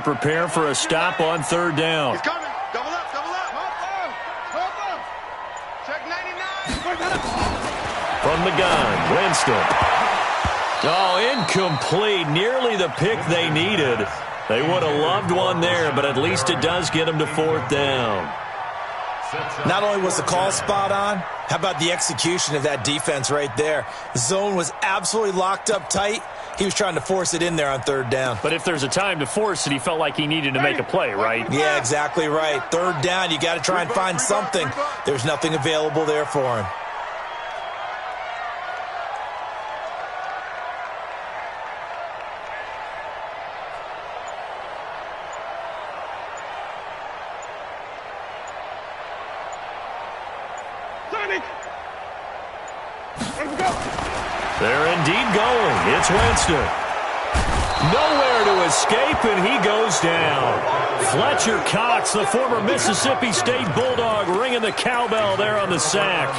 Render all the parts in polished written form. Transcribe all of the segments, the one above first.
Prepare for a stop on third down. He's coming. Double up, double up. Check 99. From the gun, Winston. Oh, incomplete. Nearly the pick they needed. They would have loved one there, but at least it does get them to fourth down. Not only was the call spot on, how about the execution of that defense right there? The zone was absolutely locked up tight. He was trying to force it in there on third down. But if there's a time to force it, he felt like he needed to make a play, right? Yeah, exactly right. Third down, you got to try and find something. There's nothing available there for him. They're indeed going. It's Winston. Nowhere to escape, and he goes down. Fletcher Cox, the former Mississippi State Bulldog, ringing the cowbell there on the sack.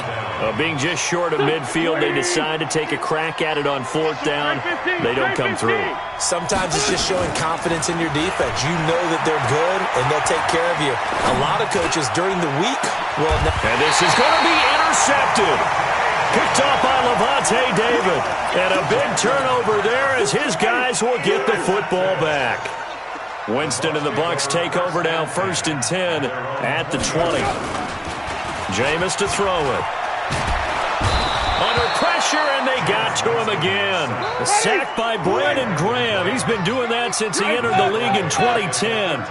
Being just short of midfield, they decide to take a crack at it on fourth down. They don't come through. Sometimes it's just showing confidence in your defense. You know that they're good, and they'll take care of you. A lot of coaches during the week will... And this is going to be intercepted. Picked off by Levante David. And a big turnover there as his guys will get the football back. Winston and the Bucs take over now, 1st and 10 at the 20. Jameis to throw it. Under pressure, and they got to him again. A sack by Brandon Graham. He's been doing that since he entered the league in 2010.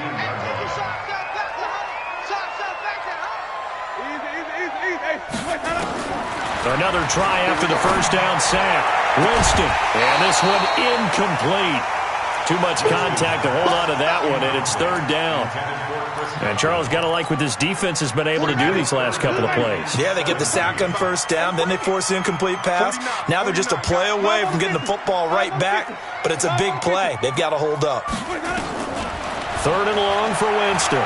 Another try after the first down sack. Winston, and this one incomplete. Too much contact to hold on to that one, and it's third down. And Charles, got to like what this defense has been able to do these last couple of plays. Yeah, they get the sack on first down, then they force the incomplete pass. Now they're just a play away from getting the football right back, but it's a big play. They've got to hold up. Third and long for Winston.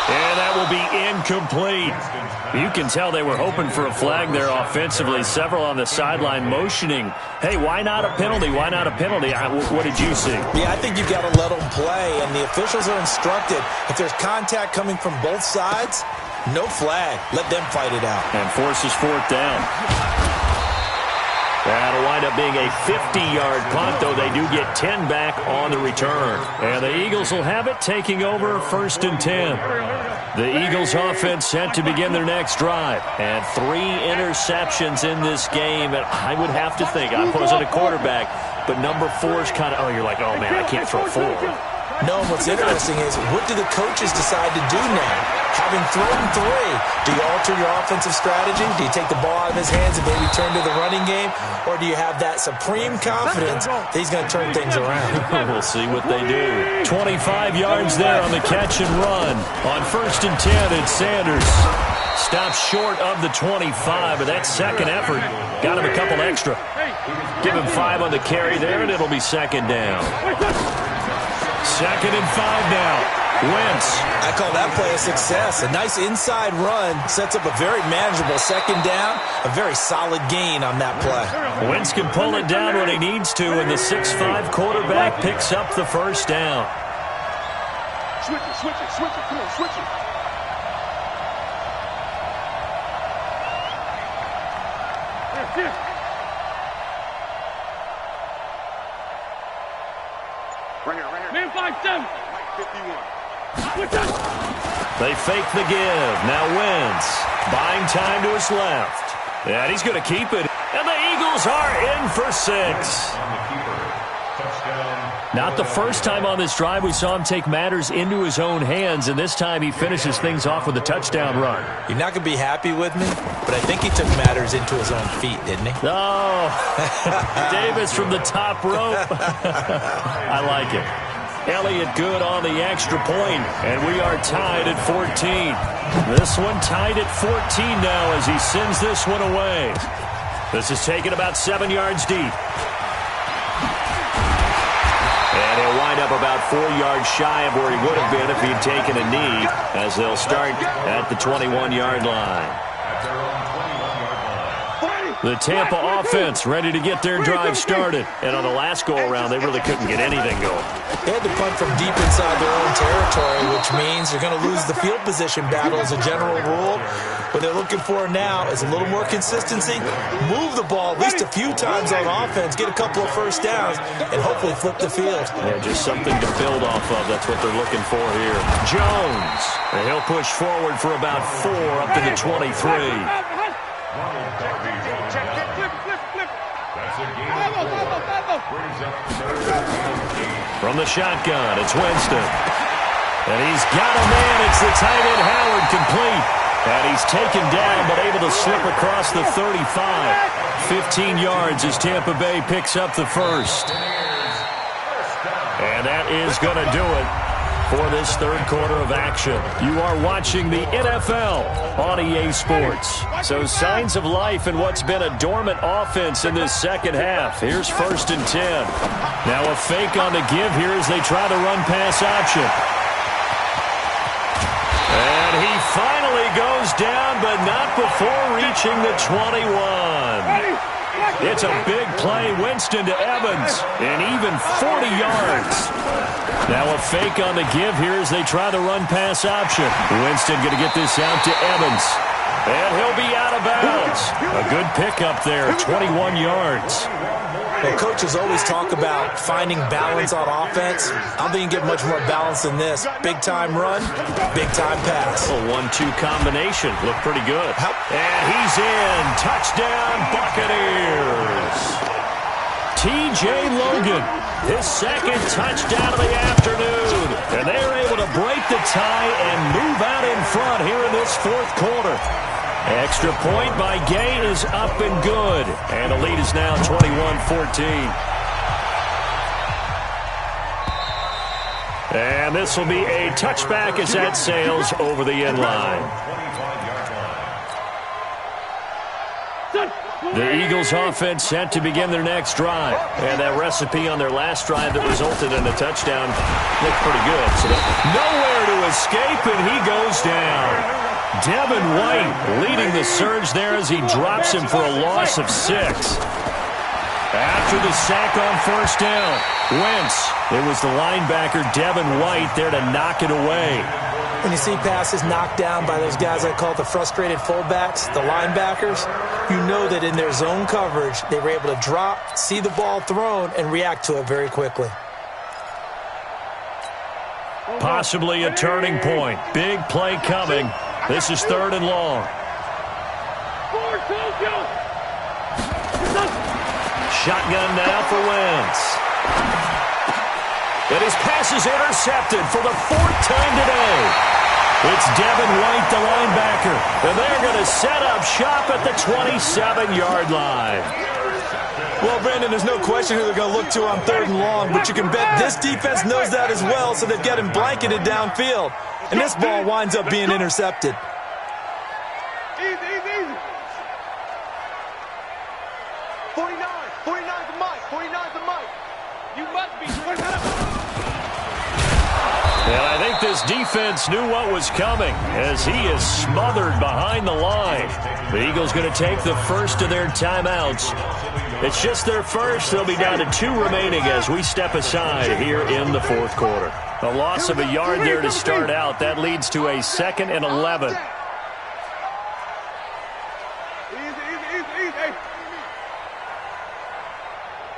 And that will be incomplete. You can tell they were hoping for a flag there offensively. Several on the sideline motioning, hey, why not a penalty? Why not a penalty? What did you see? Yeah, I think you've got to let them play, and the officials are instructed. If there's contact coming from both sides, no flag. Let them fight it out. And forces fourth down. That'll wind up being a 50-yard punt, though they do get 10 back on the return. And the Eagles will have it, taking over 1st and 10. The Eagles offense set to begin their next drive. And 3 interceptions in this game. And I would have to think, I wasn't a quarterback, but number 4 is kind of, oh, you're like, oh, man, I can't throw 4. No, what's interesting is, what do the coaches decide to do now? Having thrown 3, do you alter your offensive strategy? Do you take the ball out of his hands and maybe turn to the running game? Or do you have that supreme confidence that he's going to turn things around? We'll see what they do. 25 yards there on the catch and run. On 1st and 10, it's Sanders. Stops short of the 25, but that second effort got him a couple extra. Give him 5 on the carry there, and it'll be second down. 2nd and 5 now. Wentz. I call that play a success. A nice inside run sets up a very manageable second down. A very solid gain on that play. Wentz can pull it down when he needs to, and the 6'5" quarterback picks up the first down. Switch it, switch it, switch it. Come on, switch it. Right here. Man 5-7. 51. They fake the give. Now Wentz buying time to his left. And he's going to keep it. And the Eagles are in for 6. Not the first time on this drive we saw him take matters into his own hands, and this time he finishes things off with a touchdown run. You're not going to be happy with me, but I think he took matters into his own feet, didn't he? Oh, Davis from the top rope. I like it. Elliott good on the extra point, and we are tied at 14. This one tied at 14 now as he sends this one away. This is taken about 7 yards deep. And he'll wind up about 4 yards shy of where he would have been if he'd taken a knee, as they'll start at the 21-yard line. The Tampa offense ready to get their drive started. And on the last go-around, they really couldn't get anything going. They had to punt from deep inside their own territory, which means they're going to lose the field position battle as a general rule. What they're looking for now is a little more consistency, move the ball at least a few times on offense, get a couple of first downs, and hopefully flip the field. Yeah, just something to build off of. That's what they're looking for here. Jones, and he'll push forward for about 4 up to the 23. From the shotgun, it's Winston. And he's got a man. It's the tight end, Howard, complete. And he's taken down, but able to slip across the 35. 15 yards as Tampa Bay picks up the first. And that is going to do it for this third quarter of action. You are watching the NFL on EA Sports. So signs of life in what's been a dormant offense in this second half. Here's 1st and 10. Now a fake on the give here as they try to run pass option. And he finally goes down, but not before reaching the 21. It's a big play. Winston to Evans, and even 40 yards. Now a fake on the give here as they try the run pass option. Winston going to get this out to Evans. And he'll be out of bounds. A good pickup there, 21 yards. Well, coaches always talk about finding balance on offense. I don't think you can get much more balance than this. Big-time run, big-time pass. A 1-2 combination. Looked pretty good. And he's in. Touchdown, Buccaneers. T.J. Logan, his second touchdown of the afternoon. And they're able to break the tie and move out in front here in this fourth quarter. Extra point by Gay is up and good. And the lead is now 21-14. And this will be a touchback as that sails over the end line. The Eagles offense set to begin their next drive. And that recipe on their last drive that resulted in a touchdown looked pretty good. So nowhere to escape, and he goes down. Devin White leading the surge there as he drops him for a loss of 6. After the sack on 1st down, Wentz. It was the linebacker Devin White there to knock it away. When you see passes knocked down by those guys I call the frustrated fullbacks, the linebackers, you know that in their zone coverage, they were able to drop, see the ball thrown, and react to it very quickly. Possibly a turning point. Big play coming. This is 3rd and long. Shotgun now for Wentz. And his pass is intercepted for the 4th time today. It's Devin White, the linebacker. And they're going to set up shop at the 27-yard line. Well, Brandon, there's no question who they're going to look to on 3rd and long, but you can bet this defense knows that as well, so they've got him blanketed downfield. And this ball winds up being intercepted. Easy, easy, easy. 49 the mic, 49 the mic. You must be. And I think this defense knew what was coming as he is smothered behind the line. The Eagles going to take the first of their timeouts. It's just their first. They'll be down to 2 remaining as we step aside here in the fourth quarter. A loss of a yard there to start out. That leads to a 2nd and 11. Easy.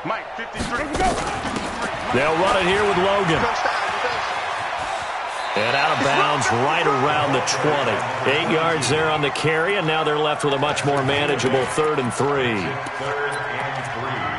Mike, 53. They'll run it here with Logan. And out of bounds right around the 20. 8 yards there on the carry, and now they're left with a much more manageable 3rd and 3.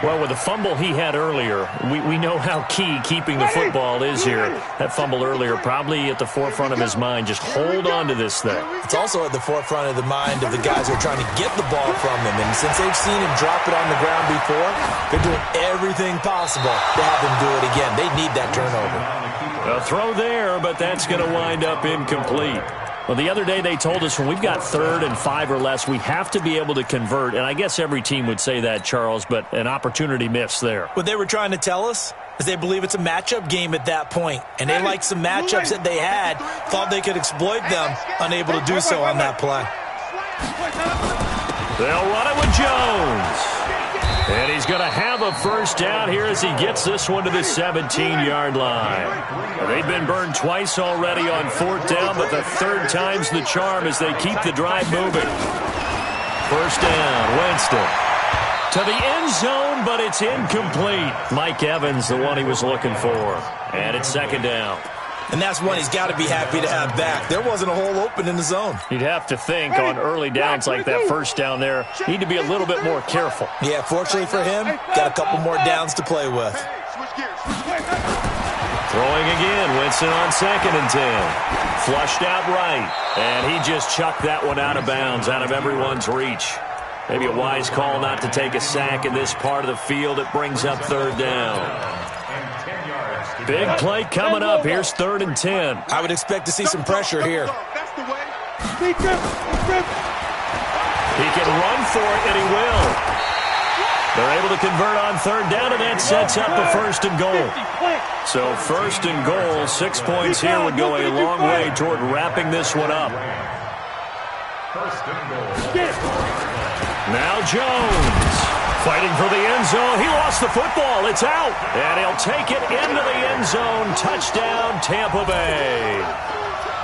Well, with the fumble he had earlier, we know how key keeping the football is here. That fumble earlier probably at the forefront of his mind. Just hold on to this thing. It's also at the forefront of the mind of the guys who are trying to get the ball from him. And since they've seen him drop it on the ground before, they're doing everything possible to have him do it again. They need that turnover. A throw there, but that's going to wind up incomplete. Well, the other day they told us when we've got 3rd and 5 or less, we have to be able to convert. And I guess every team would say that, Charles, but an opportunity missed there. What they were trying to tell us is they believe it's a matchup game at that point. And they liked some matchups that they had, thought they could exploit them, unable to do so on that play. They'll run it with Jones. And he's going to have a first down here as he gets this one to the 17-yard line. They've been burned twice already on fourth down, but the third time's the charm as they keep the drive moving. First down, Winston. To the end zone, but it's incomplete. Mike Evans, the one he was looking for. And it's second down. And that's one he's got to be happy to have back. There wasn't a hole open in the zone. You'd have to think on early downs like that first down there, need to be a little bit more careful. Yeah, fortunately for him, got a couple more downs to play with. Throwing again, Winston on 2nd and 10. Flushed out right, and he just chucked that one out of bounds, out of everyone's reach. Maybe a wise call not to take a sack in this part of the field. It brings up third down. Big play coming up. Here's 3rd and 10. I would expect to see some pressure here. He can run for it, and he will. They're able to convert on third down, and that sets up a 1st and goal. So 1st and goal, 6 points here would go a long way toward wrapping this one up. Now Jones. Fighting for the end zone. He lost the football. It's out. And he'll take it into the end zone. Touchdown, Tampa Bay.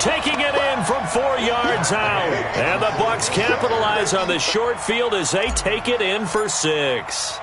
Taking it in from 4 yards out. And the Bucs capitalize on the short field as they take it in for 6.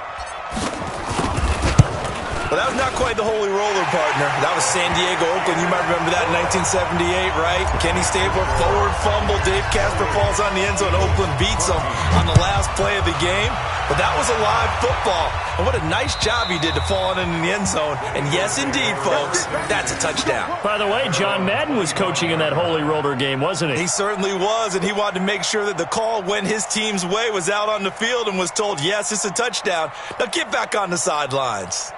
Well, that was not quite the holy roller, partner. That was San Diego, Oakland. You might remember that in 1978, right? Kenny Stabler, forward fumble. Dave Casper falls on the end zone. Oakland beats him on the last play of the game. But that was a live football. And what a nice job he did to fall in the end zone. And yes, indeed, folks, that's a touchdown. By the way, John Madden was coaching in that holy roller game, wasn't he? He certainly was, and he wanted to make sure that the call went his team's way, was out on the field and was told, yes, it's a touchdown. Now get back on the sidelines.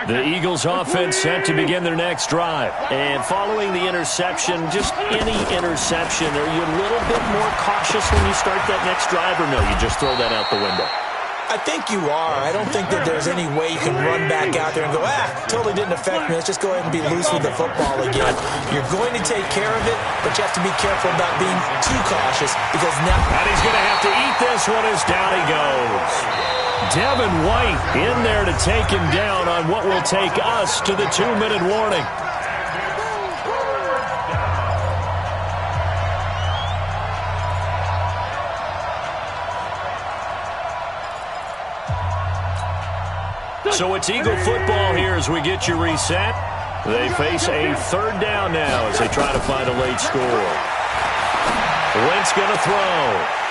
The Eagles offense set to begin their next drive. And following the interception, just any interception, are you a little bit more cautious when you start that next drive, or no, you just throw that out the window? I think you are. I don't think that there's any way you can run back out there and go, totally didn't affect me. Let's just go ahead and be loose with the football again. You're going to take care of it, but you have to be careful about being too cautious because now... And he's going to have to eat this one as down he goes. Devin White in there to take him down on what will take us to the 2-minute warning. So it's Eagle football here as we get you reset. They face a 3rd down now as they try to find a late score. Wentz going to throw.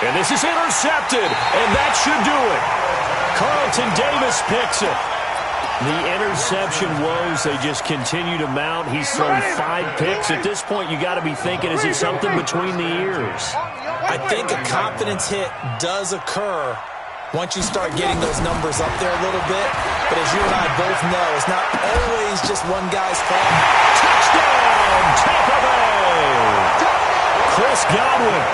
And this is intercepted. And that should do it. Carlton Davis picks it. The interception woes, they just continue to mount. He's thrown 5 picks. At this point, you got to be thinking, is it something between the ears? I think a confidence hit does occur once you start getting those numbers up there a little bit. But as you and I both know, it's not always just one guy's fault. Touchdown, Tampa Bay! Chris Godwin,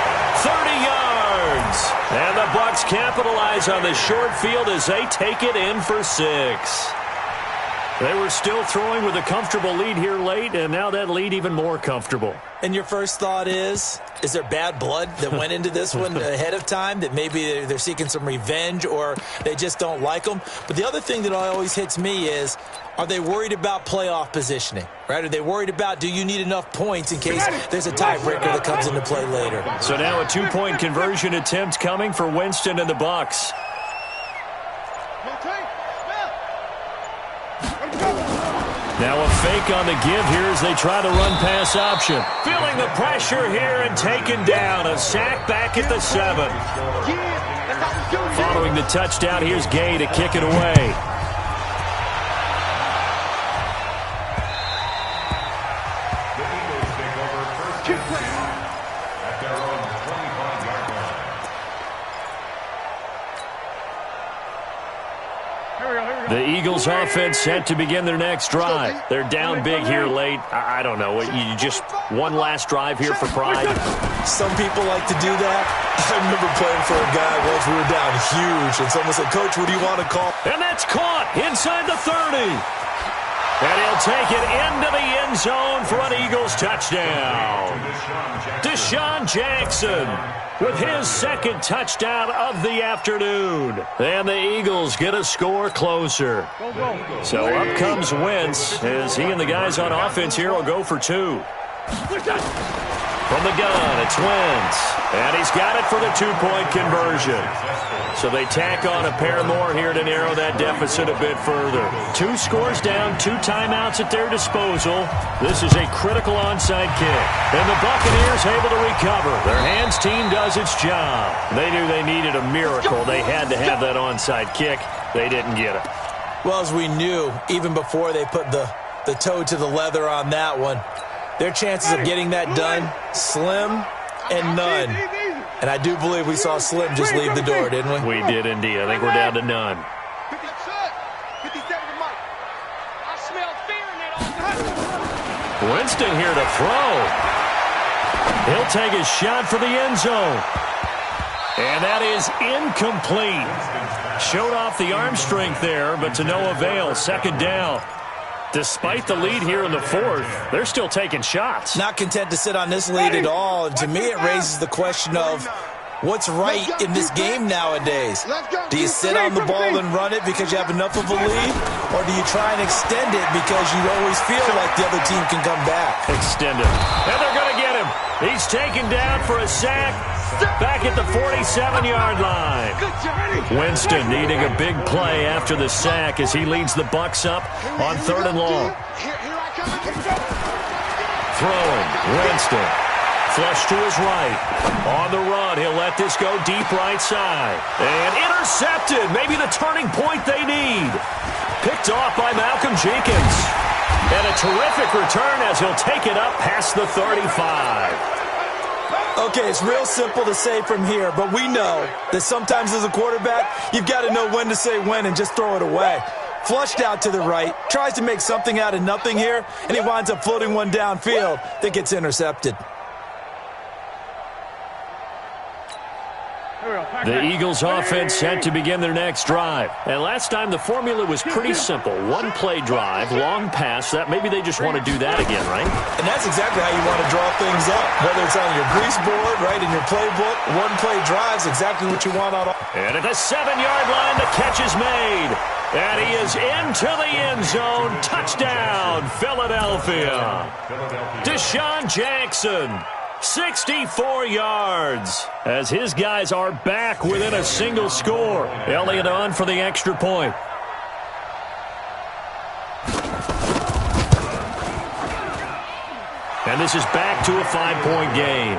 30 yards. And the Bucs capitalize on the short field as they take it in for 6. They were still throwing with a comfortable lead here late, and now that lead even more comfortable. And your first thought is there bad blood that went into this one ahead of time, that maybe they're seeking some revenge or they just don't like them? But the other thing that always hits me is, are they worried about playoff positioning, right? Are they worried about, do you need enough points in case there's a tiebreaker that comes into play later? So now a 2-point conversion attempt coming for Winston and the Bucs. Now a fake on the give here as they try to run pass option. Feeling the pressure here and taken down. A sack back at the 7. Following the touchdown, here's Gay to kick it away. The Eagles offense set to begin their next drive. They're down big here late. I don't know. You just one last drive here for pride? Some people like to do that. I remember playing for a guy once we were down huge, and someone said, Coach, what do you want to call? And that's caught inside the 30. And he'll take it into the end zone for an Eagles touchdown. Deshaun Jackson with his second touchdown of the afternoon. And the Eagles get a score closer. So up comes Wentz as he and the guys on offense here will go for two. From the gun, it's Wentz. And he's got it for the two-point conversion. So they tack on a pair more here to narrow that deficit a bit further. 2 scores down, 2 timeouts at their disposal. This is a critical onside kick. And the Buccaneers able to recover. Their hands team does its job. They knew they needed a miracle. They had to have that onside kick. They didn't get it. Well, as we knew, even before they put the toe to the leather on that one, their chances of getting that done, slim and none. And I do believe we saw Slim just leave the door, didn't we? We did indeed. I think we're down to none. Winston here to throw. He'll take his shot for the end zone. And that is incomplete. Showed off the arm strength there, but to no avail. Second down. Despite the lead here in the fourth, they're still taking shots. Not content to sit on this lead at all. And to me, it raises the question of what's right in this game nowadays. Do you sit on the ball and run it because you have enough of a lead? Or do you try and extend it because you always feel like the other team can come back? Extend it. And they're going to get him. He's taken down for a sack back at the 47-yard line. Winston needing a big play after the sack as he leads the Bucs up on 3rd and long. Throwing, Winston. Flush to his right. On the run, he'll let this go deep right side. And intercepted. Maybe the turning point they need. Picked off by Malcolm Jenkins. And a terrific return as he'll take it up past the 35. Okay, it's real simple to say from here, but we know that sometimes as a quarterback, you've got to know when to say when and just throw it away. Flushed out to the right, tries to make something out of nothing here, and he winds up floating one downfield that gets intercepted. The Eagles offense set to begin their next drive. And last time the formula was pretty simple. One play drive, long pass. That maybe they just want to do that again, right? And that's exactly how you want to draw things up. Whether it's on your grease board, right, in your playbook, one play drive is exactly what you want on. And at the 7-yard line, the catch is made. And he is into the end zone. Touchdown, Philadelphia. Deshaun Jackson. 64 yards as his guys are back within a single score. Elliott on for the extra point. And this is back to a 5-point game.